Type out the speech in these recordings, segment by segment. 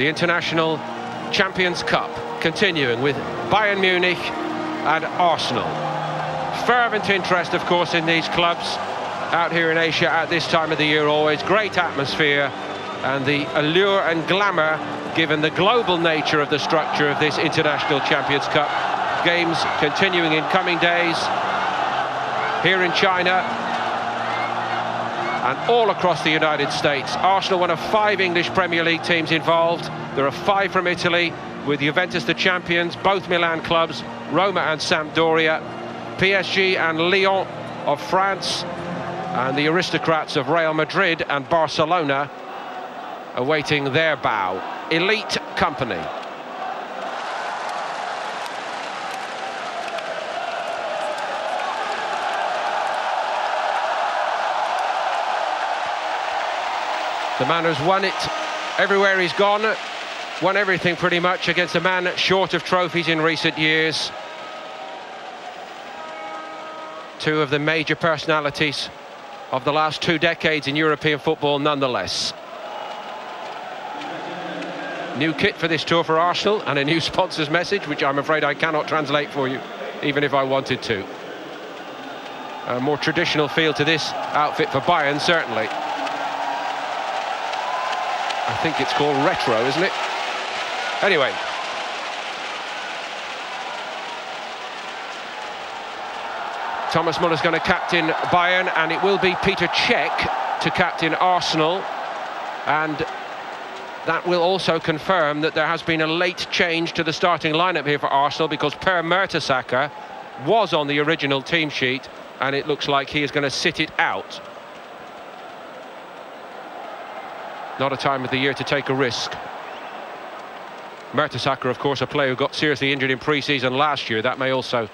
The International Champions Cup continuing with Bayern Munich and Arsenal. Fervent interest, of course, in these clubs out here in Asia at this time of the year. Always great atmosphere, and the allure and glamour given the global nature of the structure of this International Champions Cup. Games continuing in coming days here in China and all across the United States. Arsenal, one of 5 English Premier League teams involved. There are 5 from Italy, with Juventus the champions, both Milan clubs, Roma and Sampdoria, PSG and Lyon of France, and the aristocrats of Real Madrid and Barcelona awaiting their bow. Elite company. The man has won it everywhere he's gone, won everything pretty much against a man short of trophies in recent years. 2 of the major personalities of the last 2 decades in European football nonetheless. New kit for this tour for Arsenal and a new sponsor's message, which I'm afraid I cannot translate for you, even if I wanted to. A more traditional feel to this outfit for Bayern, certainly. I think it's called retro, isn't it? Anyway. Thomas Muller's going to captain Bayern, and it will be Peter Cech to captain Arsenal. And that will also confirm that there has been a late change to the starting lineup here for Arsenal, because Per Mertesacker was on the original team sheet, and it looks like he is going to sit it out. Not a time of the year to take a risk. Mertesacker, of course, a player who got seriously injured in pre-season last year. That may also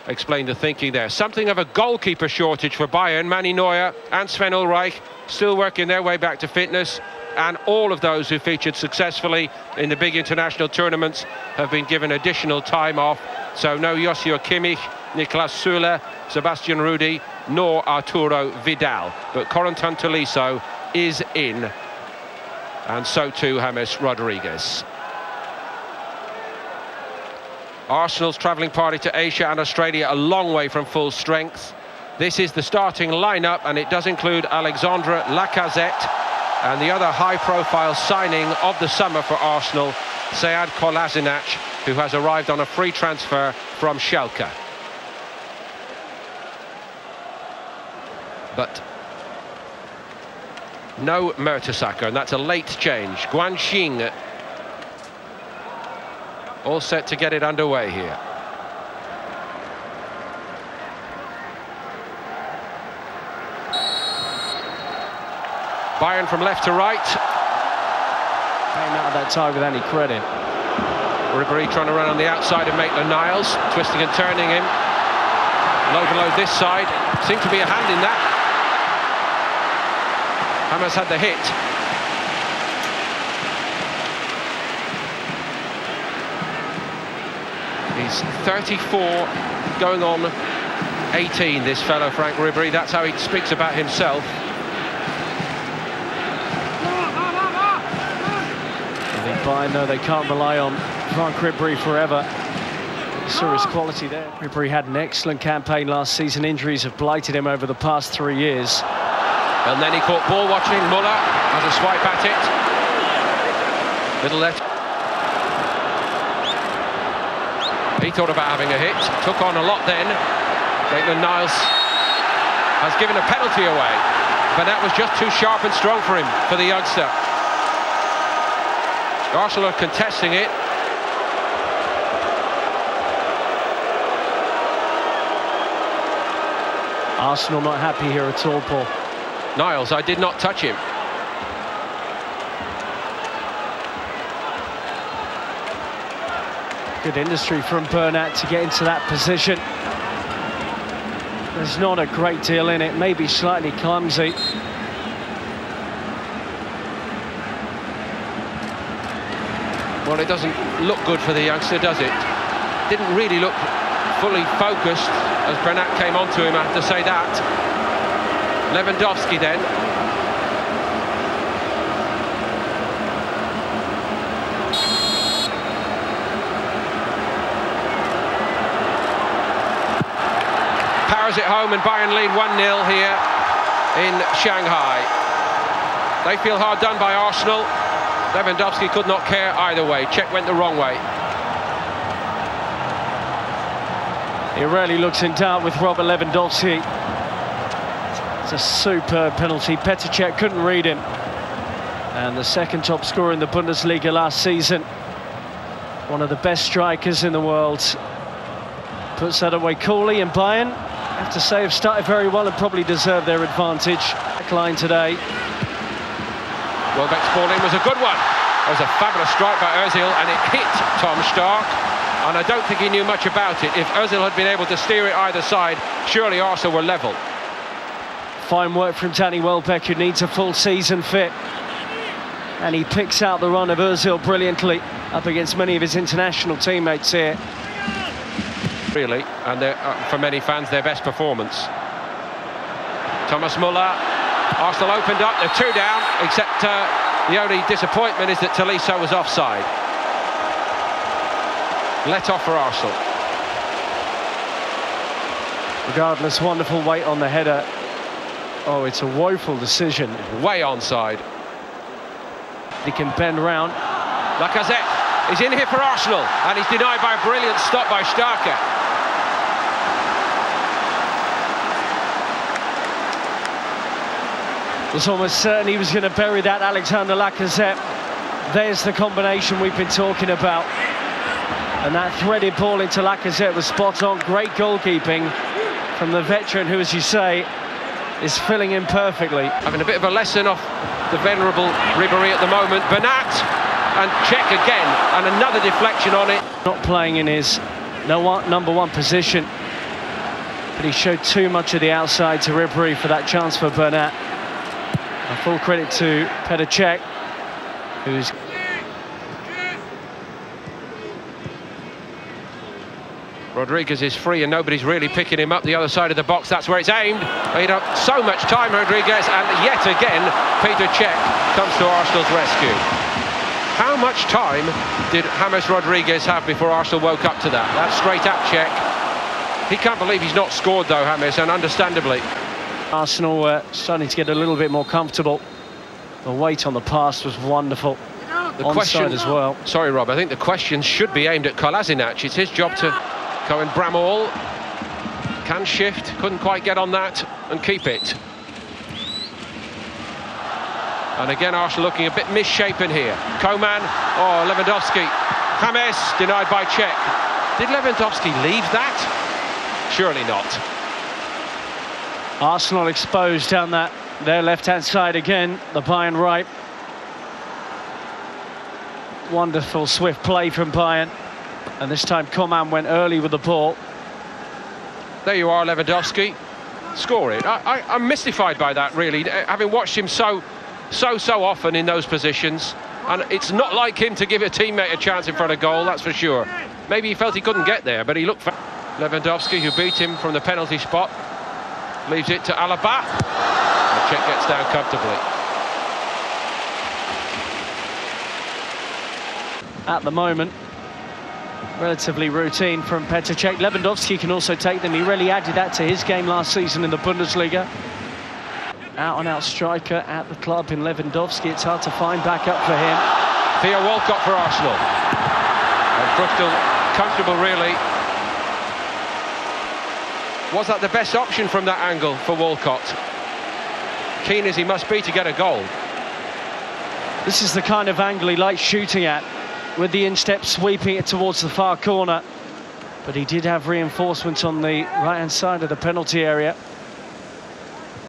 explain the thinking there. Something of a goalkeeper shortage for Bayern. Manny Neuer and Sven Ulreich still working their way back to fitness, and all of those who featured successfully in the big international tournaments have been given additional time off. So no Joshua Kimmich, Niklas Süle, Sebastian Rudy, nor Arturo Vidal. But Corentin Tolisso is in, and so too James Rodriguez. Arsenal's travelling party to Asia and Australia a long way from full strength. This is the starting lineup, and it does include Alexandre Lacazette and the other high-profile signing of the summer for Arsenal, Sead Kolasinac, who has arrived on a free transfer from Schalke. But no Mertesacker, and that's a late change. Guanxing all set to get it underway here. Bayern from left to right. Came out of that tie with any credit. Ribéry trying to run on the outside of Maitland-Niles, twisting and turning him. Overload this side. Seemed to be a hand in that. Hamas had the hit. He's 34, going on 18, this fellow, Frank Ribéry. That's how he speaks about himself. I think Bayern know they can't rely on Frank Ribéry forever. You saw his quality there. Ribéry had an excellent campaign last season. Injuries have blighted him over the past 3 years. And then he caught ball watching. Muller has a swipe at it. Little left. He thought about having a hit, took on a lot then. Maitland-Niles has given a penalty away, but that was just too sharp and strong for him, for the youngster. Arsenal are contesting it. Arsenal not happy here at all, Paul. Niles, I did not touch him. Good industry from Bernat to get into that position. There's not a great deal in it, maybe slightly clumsy. Well, it doesn't look good for the youngster, does it? Didn't really look fully focused as Bernat came onto him, I have to say that. Lewandowski then. drives it home, and Bayern lead 1-0 here in Shanghai. They feel hard done by Arsenal. Lewandowski could not care either way. Czech went the wrong way. He really looks in doubt with Robert Lewandowski. It's a superb penalty. Petr Cech couldn't read him. And the second top scorer in the Bundesliga last season. One of the best strikers in the world. Puts that away coolly, and Bayern, I have to say, have started very well and probably deserve their advantage. Back line today. Welbeck's ball in was a good one. It was a fabulous strike by Ozil, and it hit Tom Stark. And I don't think he knew much about it. If Ozil had been able to steer it either side, surely Arsenal were level. Fine work from Danny Welbeck, who needs a full season fit. And he picks out the run of Ozil brilliantly, up against many of his international teammates here. Really, and for many fans, their best performance. Thomas Muller. Arsenal opened up, they're 2 down, except the only disappointment is that Tolisso was offside. Let off for Arsenal. Regardless, wonderful weight on the header. Oh, it's a woeful decision. Way onside. He can bend round. Lacazette is in here for Arsenal, and he's denied by a brilliant stop by Starker. It was almost certain he was going to bury that, Alexander Lacazette. There's the combination we've been talking about. And that threaded ball into Lacazette was spot on. Great goalkeeping from the veteran who, as you say, is filling in perfectly. Having a bit of a lesson off the venerable Ribéry at the moment. Bernat and Cech again, and another deflection on it. Not playing in his number one position, but he showed too much of the outside to Ribéry for that chance for Bernat. And full credit to Petr Cech, who's... Rodriguez is free and nobody's really picking him up the other side of the box. That's where it's aimed. He had so much time, Rodriguez, and yet again Petr Cech comes to Arsenal's rescue. How much time did James Rodriguez have before Arsenal woke up to that? That's straight at Cech. He can't believe he's not scored though, James, and understandably. Arsenal starting to get a little bit more comfortable. The weight on the pass was wonderful. The question as well. Sorry, Rob, I think the question should be aimed at Kolasinac. It's his job to Cohen Bramall can shift, couldn't quite get on that and keep it. And again Arsenal looking a bit misshapen here. Coman, oh, Lewandowski. James denied by Cech. Did Lewandowski leave that? Surely not. Arsenal exposed down their left-hand side again, the Bayern right. Wonderful swift play from Bayern. And this time Coman went early with the ball. There you are, Lewandowski. Score it. I'm mystified by that, really, having watched him so often in those positions. And it's not like him to give a teammate a chance in front of goal, that's for sure. Maybe he felt he couldn't get there, but he looked... Lewandowski, who beat him from the penalty spot, leaves it to Alaba. And Cech gets down comfortably. At the moment, relatively routine from Petr Cech. Lewandowski can also take them. He really added that to his game last season in the Bundesliga. Out-and-out striker at the club in Lewandowski. It's hard to find back up for him. Theo Walcott for Arsenal. And Freuchtel comfortable, really. Was that the best option from that angle for Walcott? Keen as he must be to get a goal. This is the kind of angle he likes shooting at, with the instep sweeping it towards the far corner. But he did have reinforcements on the right-hand side of the penalty area.